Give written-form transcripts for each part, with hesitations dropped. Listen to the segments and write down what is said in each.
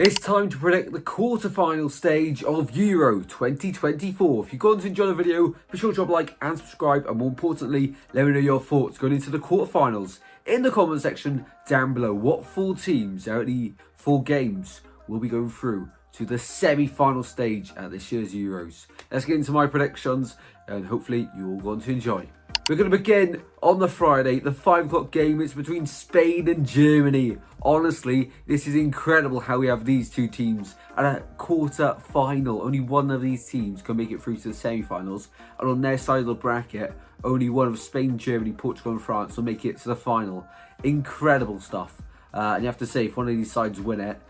It's time to predict the quarter-final stage of Euro 2024. If you've gone to enjoy the video, be sure to drop a like and subscribe, and more importantly, let me know your thoughts going into the quarterfinals in the comment section down below. What four teams out of the four games will be going through to the semi-final stage at this year's Euros? Let's get into my predictions, and hopefully you all going to enjoy. We're going to begin on the Friday, the 5 o'clock game. It's between Spain and Germany. Honestly, this is incredible how we have these two teams at a quarter final. Only one of these teams can make it through to the semi-finals. And on their side of the bracket, only one of Spain, Germany, Portugal and France will make it to the final. Incredible stuff. And you have to say, if one of these sides win it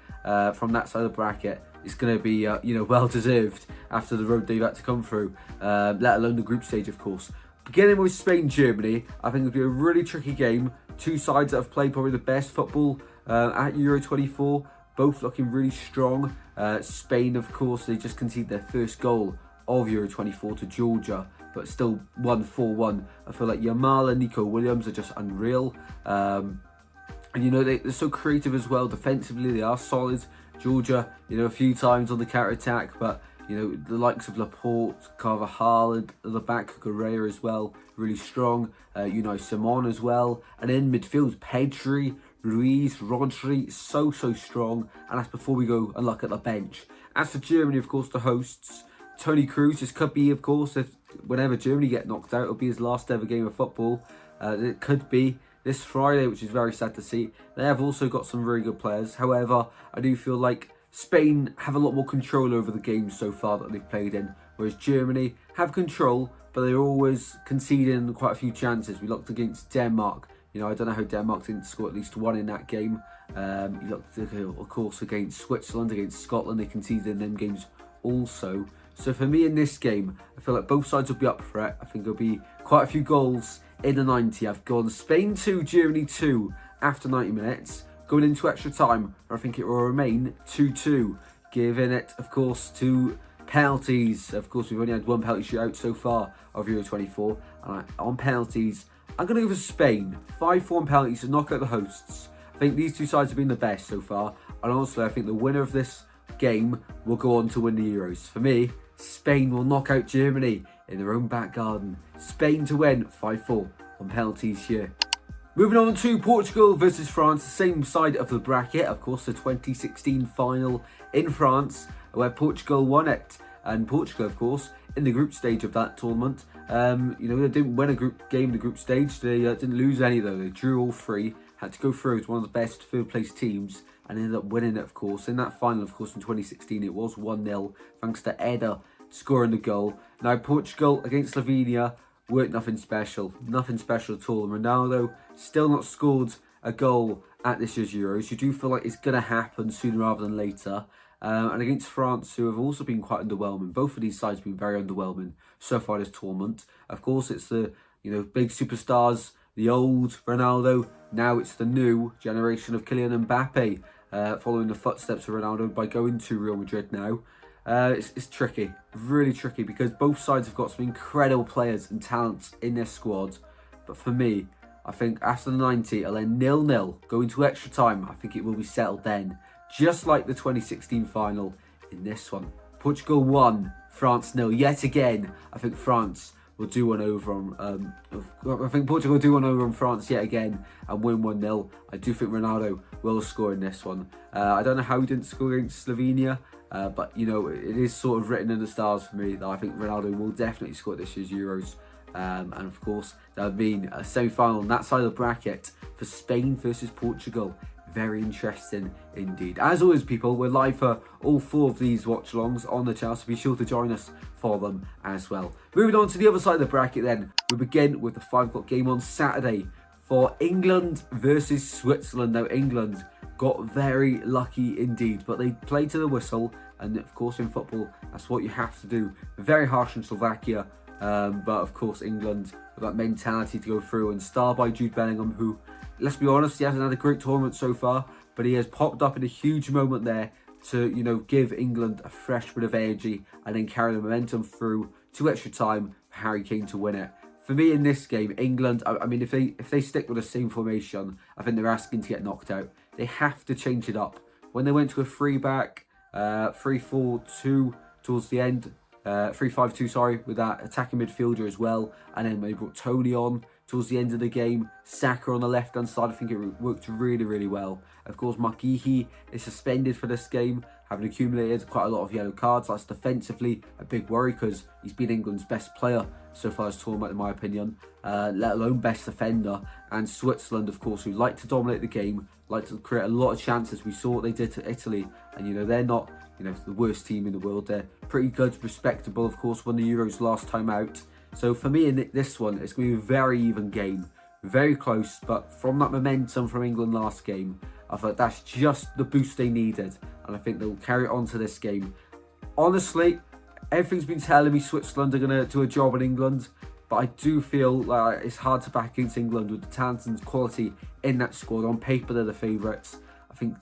from that side of the bracket, it's going to be well deserved after the road they've had to come through, let alone the group stage, of course. Beginning with Spain-Germany, I think it'll be a really tricky game. Two sides that have played probably the best football at Euro 24, both looking really strong. Spain, of course, they just conceded their first goal of Euro 24 to Georgia, but still won 4-1. I feel like Yamal and Nico Williams are just unreal. And they're so creative as well. Defensively, they are solid. Georgia, a few times on the counter-attack, but the likes of Laporte, Carvajal at the back, Correa as well, really strong. Simon as well. And in midfield, Pedri, Ruiz, Rodri, so strong. And that's before we go and look at the bench. As for Germany, of course, the hosts, Toni Kroos, this could be, of course, whenever Germany get knocked out, it'll be his last ever game of football. It could be this Friday, which is very sad to see. They have also got some very good players. However, I do feel like Spain have a lot more control over the games so far that they've played in, whereas Germany have control, but they're always conceding quite a few chances. We looked against Denmark. I don't know how Denmark didn't score at least one in that game. You looked, of course, against Switzerland, against Scotland. They conceded in them games also. So for me in this game, I feel like both sides will be up for it. I think there'll be quite a few goals in the 90. I've gone Spain 2, Germany 2 after 90 minutes. Going into extra time, I think it will remain 2-2, giving it, of course, to penalties. Of course, we've only had one penalty shootout so far of Euro 24. And on penalties, I'm going to go for Spain. 5-4 on penalties to knock out the hosts. I think these two sides have been the best so far. And honestly, I think the winner of this game will go on to win the Euros. For me, Spain will knock out Germany in their own back garden. Spain to win 5-4 on penalties here. Moving on to Portugal versus France, the same side of the bracket, of course, the 2016 final in France, where Portugal won it. And Portugal, of course, in the group stage of that tournament, they didn't win a group game in the group stage. They didn't lose any, though. They drew all three, had to go through as one of the best third-place teams, and ended up winning it, of course. In that final, of course, in 2016, it was 1-0, thanks to Eder scoring the goal. Now, Portugal against Slovenia weren't nothing special at all. And Ronaldo still not scored a goal at this year's Euros. You do feel like it's going to happen sooner rather than later. And against France, who have also been quite underwhelming. Both of these sides have been very underwhelming so far this tournament. Of course, it's the big superstars, the old Ronaldo. Now it's the new generation of Kylian Mbappe, following the footsteps of Ronaldo by going to Real Madrid now. It's tricky, really tricky, because both sides have got some incredible players and talents in their squad. But for me, I think after the 90, it'll end 0-0, going to extra time. I think it will be settled then, just like the 2016 final in this one. Portugal 1, France 0. Yet again, I think France will do one over on. I think Portugal will do one over on France yet again and win 1-0. I do think Ronaldo will score in this one. I don't know how he didn't score against Slovenia. But it is sort of written in the stars for me that I think Ronaldo will definitely score this year's Euros. And of course, that would mean a semi-final on that side of the bracket for Spain versus Portugal. Very interesting indeed. As always, people, we're live for all four of these watch-alongs on the channel, so be sure to join us for them as well. Moving on to the other side of the bracket then, we begin with the 5 o'clock game on Saturday for England versus Switzerland. Now, England got very lucky indeed, but they played to the whistle, and of course in football, that's what you have to do. Very harsh on Slovakia, but of course England have that mentality to go through, and star by Jude Bellingham, who, let's be honest, he hasn't had a great tournament so far, but he has popped up in a huge moment there to, give England a fresh bit of energy and then carry the momentum through to extra time for Harry Kane to win it. For me in this game, England, I mean, if they stick with the same formation, I think they're asking to get knocked out. They have to change it up when they went to a 3-back, 3-4-2 towards the end, 3-5-2, sorry, with that attacking midfielder as well. And then they brought Tony on towards the end of the game. Saka on the left-hand side, I think it worked really, really well. Of course, Makihi is suspended for this game, having accumulated quite a lot of yellow cards. That's defensively a big worry because he's been England's best player so far this tournament, in my opinion, let alone best defender. And Switzerland, of course, who like to dominate the game, like to create a lot of chances. We saw what they did to Italy, and, you know, they're not, you know, the worst team in the world. They're pretty good, respectable, of course, won the Euros last time out. So for me in this one, it's going to be a very even game, very close. But from that momentum from England last game, I thought that's just the boost they needed. And I think they'll carry it on to this game. Honestly, everything's been telling me Switzerland are going to do a job in England. But I do feel like it's hard to back against England with the talent and quality in that squad. On paper, they're the favourites. I think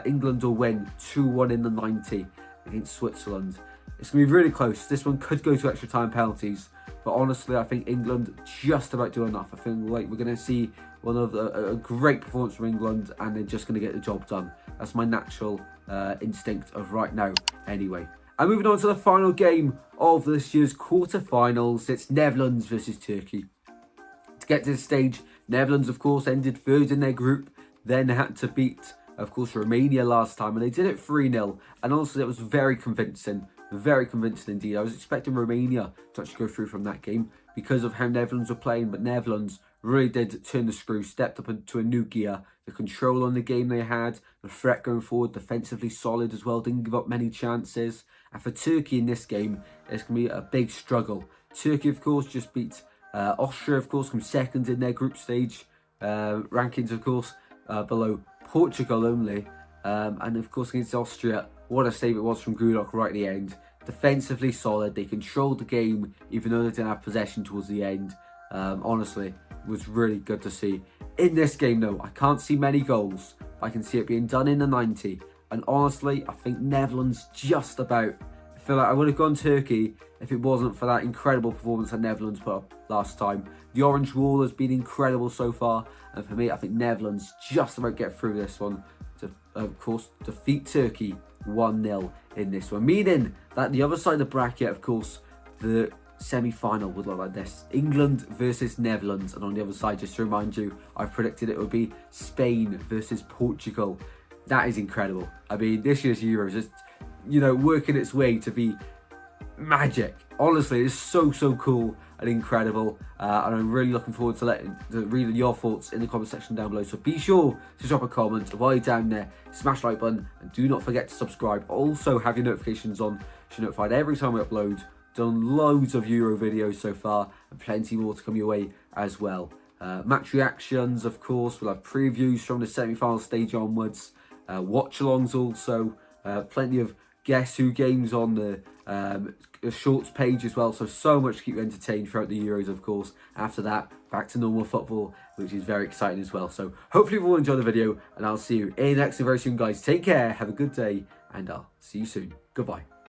England will win 2-1 in the 90 against Switzerland. It's going to be really close. This one could go to extra time penalties. But honestly, I think England just about do enough. I think like we're going to see one of a great performance from England, and they're just going to get the job done. That's my natural instinct of right now anyway. And moving on to the final game of this year's quarterfinals, it's Netherlands versus Turkey. To get to this stage, Netherlands, of course, ended third in their group, then had to beat, of course, Romania last time, and they did it 3-0. And honestly, it was very convincing indeed. I was expecting Romania to actually go through from that game because of how Netherlands were playing, but Netherlands really did turn the screw, stepped up into a new gear. The control on the game they had, the threat going forward, defensively solid as well, didn't give up many chances. And for Turkey in this game, it's going to be a big struggle. Turkey, of course, just beat Austria, of course, come second in their group stage rankings, of course, below Portugal only. And of course, against Austria, what a save it was from Gulak right at the end. Defensively solid, they controlled the game, even though they didn't have possession towards the end. Honestly, it was really good to see. In this game, though, I can't see many goals. I can see it being done in the 90. And honestly, I think Netherlands just about. I feel like I would have gone Turkey if it wasn't for that incredible performance that Netherlands put up last time. The orange wall has been incredible so far. And for me, I think Netherlands just about get through this one to, of course, defeat Turkey 1-0 in this one. Meaning that the other side of the bracket, of course, the semi-final would look like this. England versus Netherlands. And on the other side, just to remind you, I've predicted it would be Spain versus Portugal. That is incredible. I mean, this year's Euros is, you know, working its way to be magic. Honestly, it's so cool and incredible. And I'm really looking forward to reading your thoughts in the comment section down below. So be sure to drop a comment while you're down there. Smash the like button and do not forget to subscribe. Also, have your notifications on so you're notified every time we upload. Done loads of Euro videos so far and plenty more to come your way as well. Match reactions, of course. We'll have previews from the semi-final stage onwards. Watch-alongs also. Plenty of Guess Who games on the shorts page as well. So much to keep you entertained throughout the Euros, of course. After that, back to normal football, which is very exciting as well. So hopefully you all enjoy the video, and I'll see you in the next one very soon, guys. Take care, have a good day, and I'll see you soon. Goodbye.